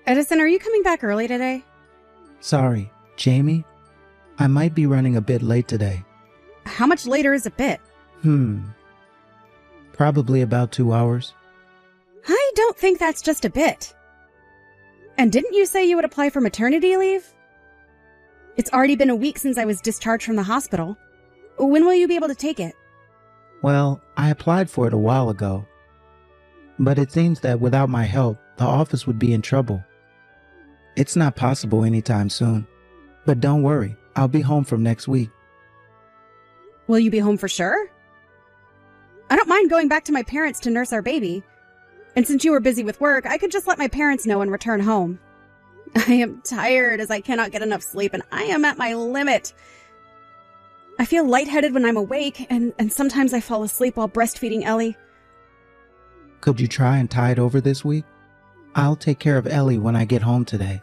Edison, are you coming back early today? Sorry, Jamie? I might be running a bit late today. How much later is a bit? Probably about 2 hours. I don't think that's just a bit. And didn't you say you would apply for maternity leave? It's already been a week since I was discharged from the hospital. When will you be able to take it? Well, I applied for it a while ago. But it seems that without my help, the office would be in trouble. It's not possible anytime soon. But don't worry, I'll be home from next week. Will you be home for sure? I don't mind going back to my parents to nurse our baby. And since you were busy with work, I could just let my parents know and return home. I am tired as I cannot get enough sleep and I am at my limit. I feel lightheaded when I'm awake and sometimes I fall asleep while breastfeeding Ellie. Could you try and tide over this week? I'll take care of Ellie when I get home today.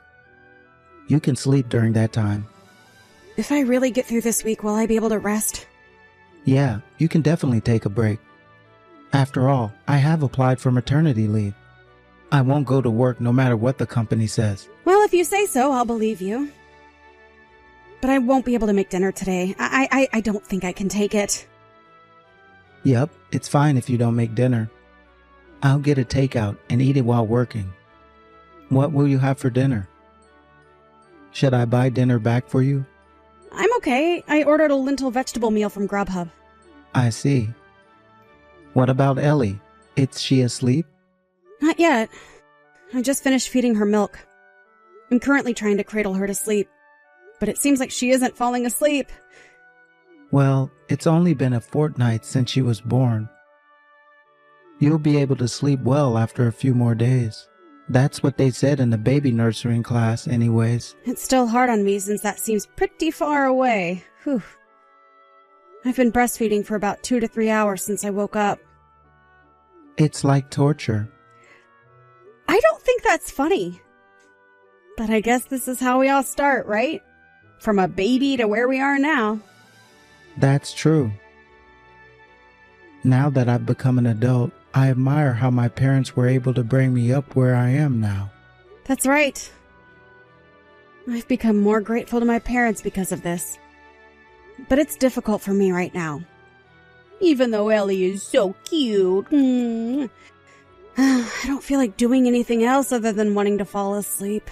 You can sleep during that time. If I really get through this week, will I be able to rest? Yeah, you can definitely take a break. After all, I have applied for maternity leave. I won't go to work no matter what the company says. Well, if you say so, I'll believe you. But I won't be able to make dinner today. I don't think I can take it. Yep, it's fine if you don't make dinner. I'll get a takeout and eat it while working. What will you have for dinner? Should I buy dinner back for you? I'm okay. I ordered a lentil vegetable meal from Grubhub. I see. What about Ellie? Is she asleep? Not yet. I just finished feeding her milk. I'm currently trying to cradle her to sleep, but it seems like she isn't falling asleep. Well, it's only been a fortnight since she was born. You'll be able to sleep well after a few more days. That's what they said in the baby nurturing class anyways. It's still hard on me since that seems pretty far away. Whew. I've been breastfeeding for about 2 to 3 hours since I woke up. It's like torture. I don't think that's funny. But I guess this is how we all start, right? From a baby to where we are now. That's true. Now that I've become an adult, I admire how my parents were able to bring me up where I am now. That's right. I've become more grateful to my parents because of this. But it's difficult for me right now. Even though Ellie is so cute. I don't feel like doing anything else other than wanting to fall asleep.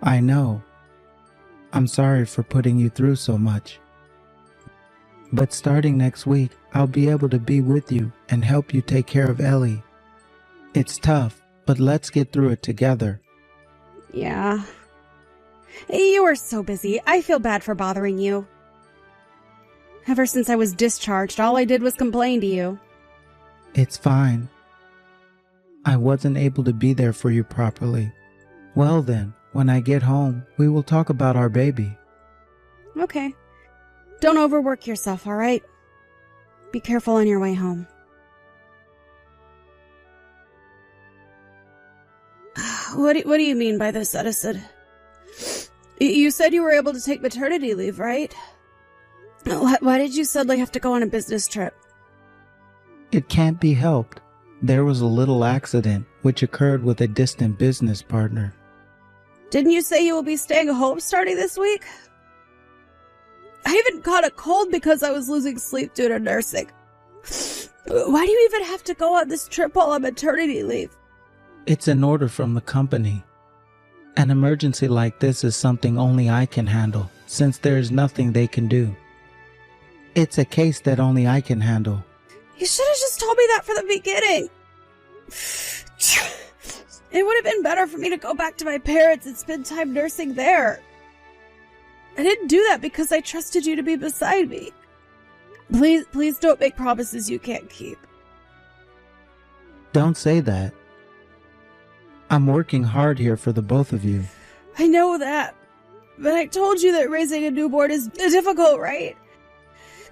I know. I'm sorry for putting you through so much. But starting next week, I'll be able to be with you and help you take care of Ellie. It's tough, but let's get through it together. Yeah. You are so busy. I feel bad for bothering you. Ever since I was discharged, all I did was complain to you. It's fine. I wasn't able to be there for you properly. Well then, when I get home, we will talk about our baby. Okay. Don't overwork yourself, all right? Be careful on your way home. What do you mean by this, Edison? You said you were able to take maternity leave, right? Why did you suddenly have to go on a business trip? It can't be helped. There was a little accident which occurred with a distant business partner. Didn't you say you will be staying home starting this week? I even caught a cold because I was losing sleep due to nursing. Why do you even have to go on this trip while on maternity leave? It's an order from the company. An emergency like this is something only I can handle, since there is nothing they can do. It's a case that only I can handle. You should have just told me that from the beginning. It would have been better for me to go back to my parents and spend time nursing there. I didn't do that because I trusted you to be beside me. Please don't make promises you can't keep. Don't say that. I'm working hard here for the both of you. I know that, but I told you that raising a newborn is difficult, right?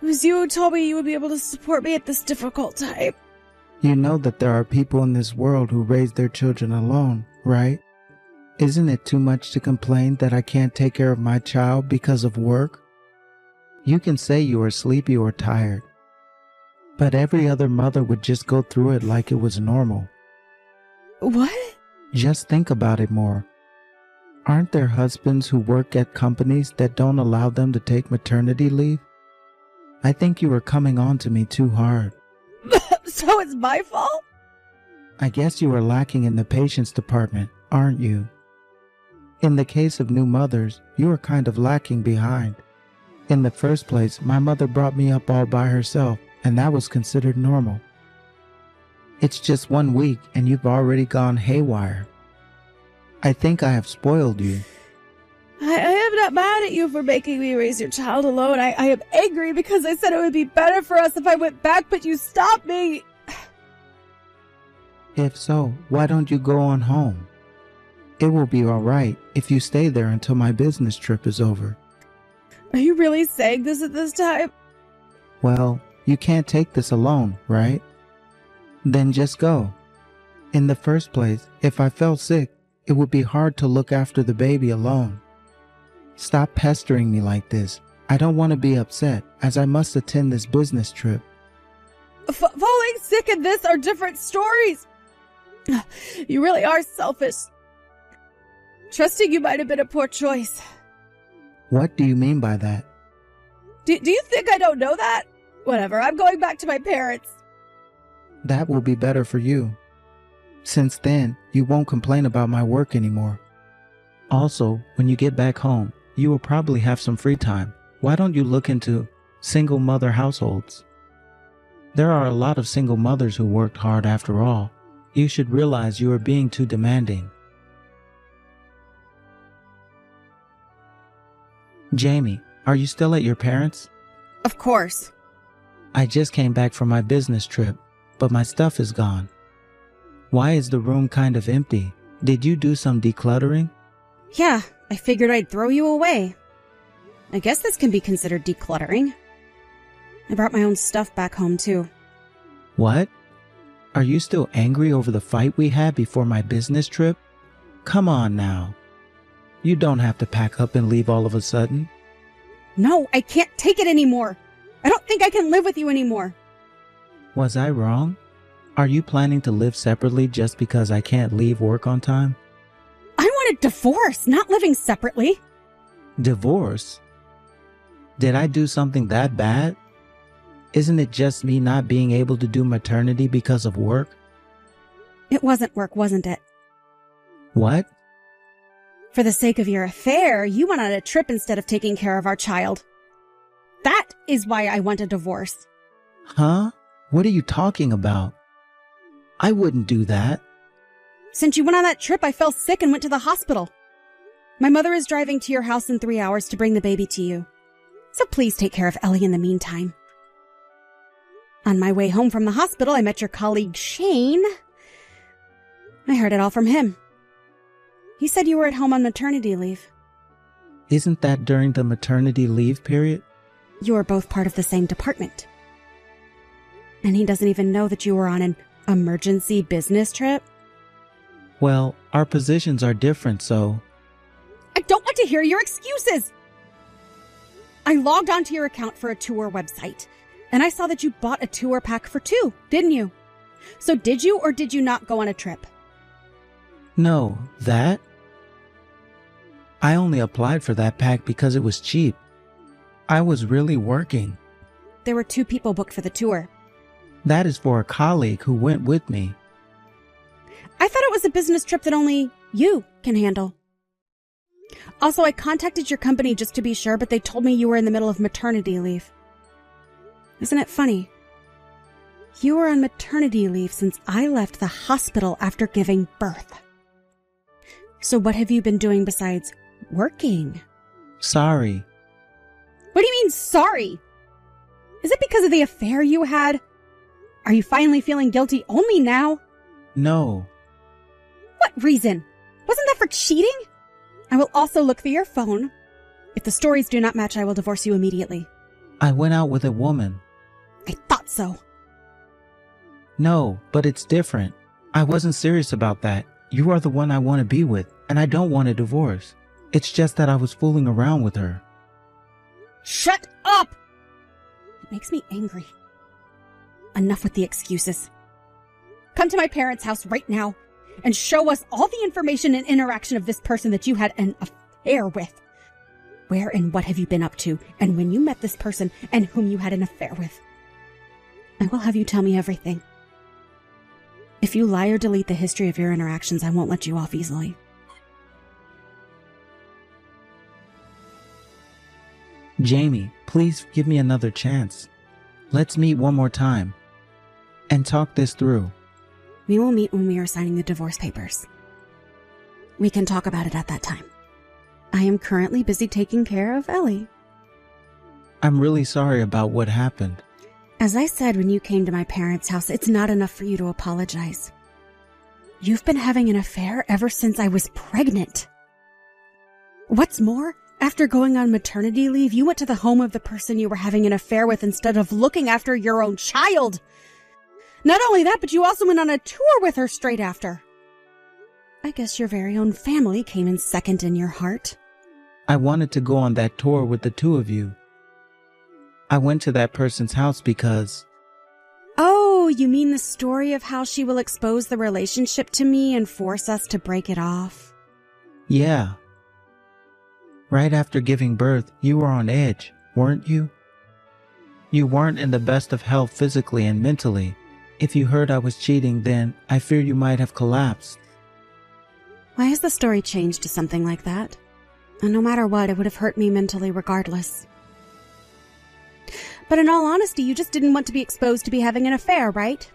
It was you who told me you would be able to support me at this difficult time. You know that there are people in this world who raise their children alone, right? Isn't it too much to complain that I can't take care of my child because of work? You can say you are sleepy or tired, but every other mother would just go through it like it was normal. What? Just think about it more. Aren't there husbands who work at companies that don't allow them to take maternity leave? I think you are coming on to me too hard. So it's my fault? I guess you are lacking in the patience department, aren't you? In the case of new mothers, you are kind of lacking behind. In the first place, my mother brought me up all by herself, and that was considered normal. It's just 1 week, and you've already gone haywire. I think I have spoiled you. I am not mad at you for making me raise your child alone. I am angry because I said it would be better for us if I went back, but you stopped me. If so, why don't you go on home? It will be all right if you stay there until my business trip is over. Are you really saying this at this time? Well, you can't take this alone, right? Then just go. In the first place, if I fell sick, it would be hard to look after the baby alone. Stop pestering me like this. I don't want to be upset, as I must attend this business trip. Falling sick and this are different stories. You really are selfish. Trusting you might have been a poor choice. What do you mean by that? Do you think I don't know that? Whatever, I'm going back to my parents. That will be better for you. Since then, you won't complain about my work anymore. Also, when you get back home, you will probably have some free time. Why don't you look into single mother households? There are a lot of single mothers who worked hard after all. You should realize you are being too demanding. Jamie, are you still at your parents'? Of course. I just came back from my business trip, but my stuff is gone. Why is the room kind of empty? Did you do some decluttering? Yeah, I figured I'd throw you away. I guess this can be considered decluttering. I brought my own stuff back home too. What? Are you still angry over the fight we had before my business trip? Come on now. You don't have to pack up and leave all of a sudden. No, I can't take it anymore. I don't think I can live with you anymore. Was I wrong? Are you planning to live separately just because I can't leave work on time? I want a divorce, not living separately. Divorce? Did I do something that bad? Isn't it just me not being able to do maternity because of work? It wasn't work, wasn't it? What? For the sake of your affair, you went on a trip instead of taking care of our child. That is why I want a divorce. Huh? What are you talking about? I wouldn't do that. Since you went on that trip, I fell sick and went to the hospital. My mother is driving to your house in 3 hours to bring the baby to you. So please take care of Ellie in the meantime. On my way home from the hospital, I met your colleague Shane. I heard it all from him. He said you were at home on maternity leave. Isn't that during the maternity leave period? You are both part of the same department. And he doesn't even know that you were on an emergency business trip? Well, our positions are different, so... I don't want to hear your excuses! I logged onto your account for a tour website, and I saw that you bought a tour pack for 2, didn't you? So did you or did you not go on a trip? No, that? I only applied for that pack because it was cheap. I was really working. There were 2 people booked for the tour. That is for a colleague who went with me. I thought it was a business trip that only you can handle. Also, I contacted your company just to be sure, but they told me you were in the middle of maternity leave. Isn't it funny? You were on maternity leave since I left the hospital after giving birth. So what have you been doing besides working? Sorry. What do you mean, sorry? Is it because of the affair you had? Are you finally feeling guilty only now? No. What reason? Wasn't that for cheating? I will also look through your phone. If the stories do not match, I will divorce you immediately. I went out with a woman. I thought so. No, but it's different. I wasn't serious about that. You are the one I want to be with, and I don't want a divorce. It's just that I was fooling around with her. Shut up! It makes me angry. Enough with the excuses. Come to my parents' house right now. and show us all the information and interaction of this person that you had an affair with. Where and what have you been up to, and when you met this person and whom you had an affair with? I will have you tell me everything. If you lie or delete the history of your interactions, I won't let you off easily. Jamie, please give me another chance. Let's meet one more time and talk this through. We will meet when we are signing the divorce papers. We can talk about it at that time. I am currently busy taking care of Ellie. I'm really sorry about what happened. As I said when you came to my parents' house, it's not enough for you to apologize. You've been having an affair ever since I was pregnant. What's more, after going on maternity leave, you went to the home of the person you were having an affair with instead of looking after your own child. Not only that, but you also went on a tour with her straight after. I guess your very own family came in second in your heart. I wanted to go on that tour with the two of you. I went to that person's house because... Oh, you mean the story of how she will expose the relationship to me and force us to break it off? Yeah. Right after giving birth, you were on edge, weren't you? You weren't in the best of health physically and mentally. If you heard I was cheating, then I fear you might have collapsed. Why has the story changed to something like that? And no matter what, it would have hurt me mentally regardless. But in all honesty, you just didn't want to be exposed to be having an affair, right?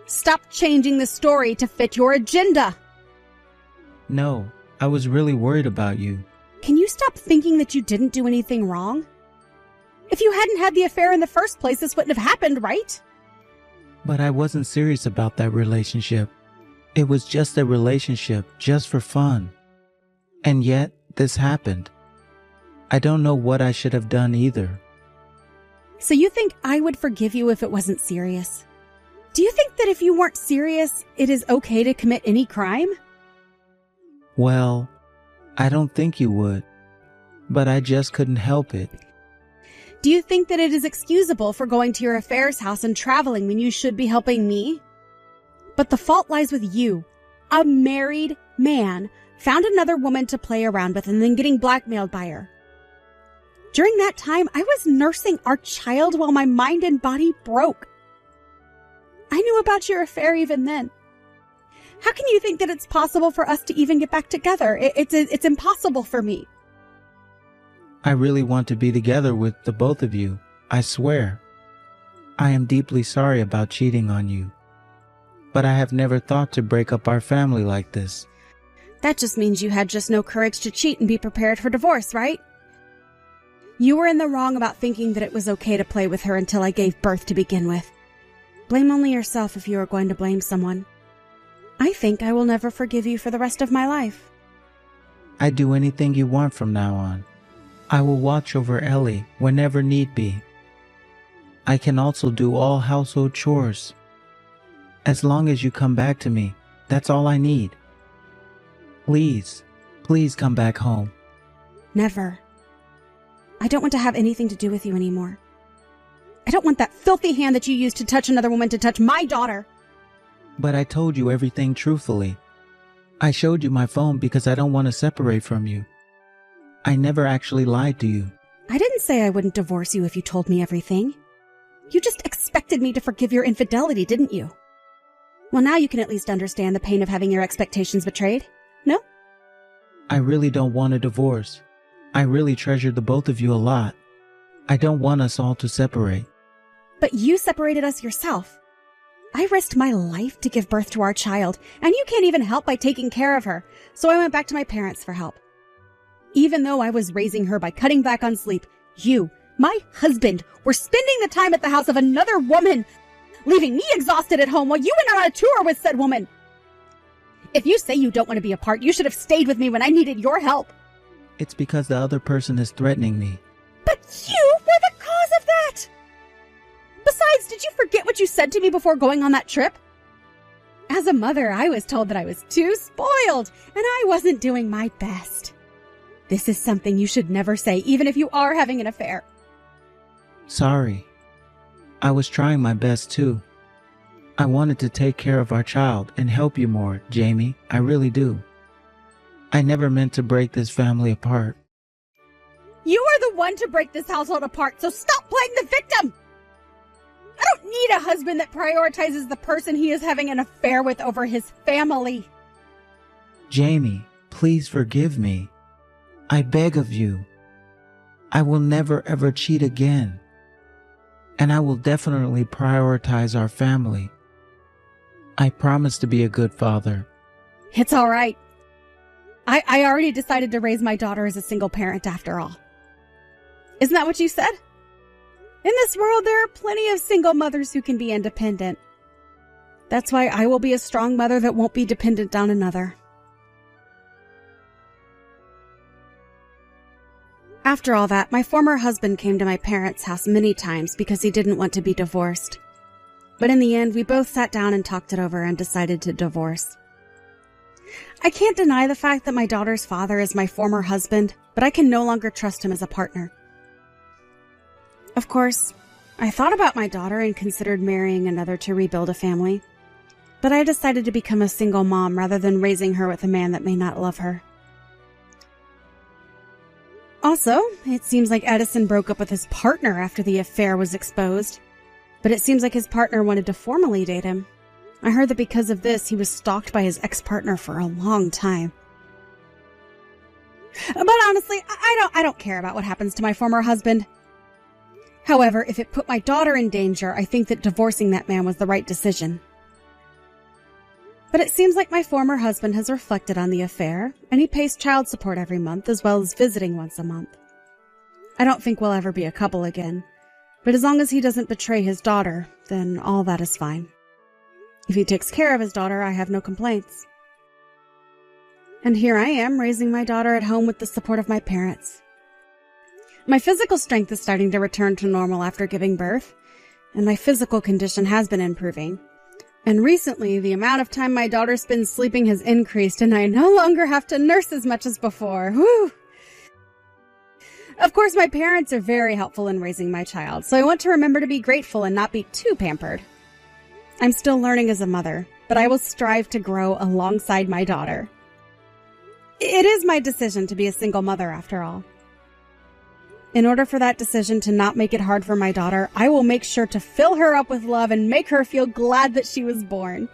Stop changing the story to fit your agenda. No, I was really worried about you. Can you stop thinking that you didn't do anything wrong? If you hadn't had the affair in the first place, this wouldn't have happened, right? But I wasn't serious about that relationship. It was just a relationship, just for fun. And yet, this happened. I don't know what I should have done either. So you think I would forgive you if it wasn't serious? Do you think that if you weren't serious, it is okay to commit any crime? Well, I don't think you would. But I just couldn't help it. Do you think that it is excusable for going to your affairs house and traveling when you should be helping me? But the fault lies with you. A married man found another woman to play around with and then getting blackmailed by her. During that time, I was nursing our child while my mind and body broke. I knew about your affair even then. How can you think that it's possible for us to even get back together? It's impossible for me. I really want to be together with the both of you, I swear. I am deeply sorry about cheating on you. But I have never thought to break up our family like this. That just means you had just no courage to cheat and be prepared for divorce, right? You were in the wrong about thinking that it was okay to play with her until I gave birth to begin with. Blame only yourself if you are going to blame someone. I think I will never forgive you for the rest of my life. I'd do anything you want from now on. I will watch over Ellie whenever need be. I can also do all household chores. As long as you come back to me, that's all I need. Please, please come back home. Never. I don't want to have anything to do with you anymore. I don't want that filthy hand that you used to touch another woman to touch my daughter. But I told you everything truthfully. I showed you my phone because I don't want to separate from you. I never actually lied to you. I didn't say I wouldn't divorce you if you told me everything. You just expected me to forgive your infidelity, didn't you? Well, now you can at least understand the pain of having your expectations betrayed, no? I really don't want a divorce. I really treasure the both of you a lot. I don't want us all to separate. But you separated us yourself. I risked my life to give birth to our child, and you can't even help by taking care of her, so I went back to my parents for help. Even though I was raising her by cutting back on sleep, you, my husband, were spending the time at the house of another woman, leaving me exhausted at home while you went on a tour with said woman. If you say you don't want to be apart, you should have stayed with me when I needed your help. It's because the other person is threatening me. But you were the cause of that! Besides, did you forget what you said to me before going on that trip? As a mother, I was told that I was too spoiled, and I wasn't doing my best. This is something you should never say, even if you are having an affair. Sorry. I was trying my best too. I wanted to take care of our child and help you more, Jamie. I really do. I never meant to break this family apart. You are the one to break this household apart, so stop playing the victim! I don't need a husband that prioritizes the person he is having an affair with over his family. Jamie, please forgive me. I beg of you. I will never ever cheat again. And I will definitely prioritize our family. I promise to be a good father. It's all right. I already decided to raise my daughter as a single parent after all. Isn't that what you said? In this world, there are plenty of single mothers who can be independent. That's why I will be a strong mother that won't be dependent on another. After all that, my former husband came to my parents' house many times because he didn't want to be divorced. But in the end, we both sat down and talked it over and decided to divorce. I can't deny the fact that my daughter's father is my former husband, but I can no longer trust him as a partner. Of course, I thought about my daughter and considered marrying another to rebuild a family, but I decided to become a single mom rather than raising her with a man that may not love her. Also, it seems like Edison broke up with his partner after the affair was exposed, but it seems like his partner wanted to formally date him. I heard that because of this, he was stalked by his ex-partner for a long time. But honestly, I don't care about what happens to my former husband. However, if it put my daughter in danger, I think that divorcing that man was the right decision. But it seems like my former husband has reflected on the affair, and he pays child support every month as well as visiting once a month. I don't think we'll ever be a couple again, but as long as he doesn't betray his daughter, then all that is fine. If he takes care of his daughter, I have no complaints. And here I am, raising my daughter at home with the support of my parents. My physical strength is starting to return to normal after giving birth, and my physical condition has been improving. And recently, the amount of time my daughter spends sleeping has increased, and I no longer have to nurse as much as before. Whew! Of course, my parents are very helpful in raising my child, so I want to remember to be grateful and not be too pampered. I'm still learning as a mother, but I will strive to grow alongside my daughter. It is my decision to be a single mother, after all. In order for that decision to not make it hard for my daughter, I will make sure to fill her up with love and make her feel glad that she was born.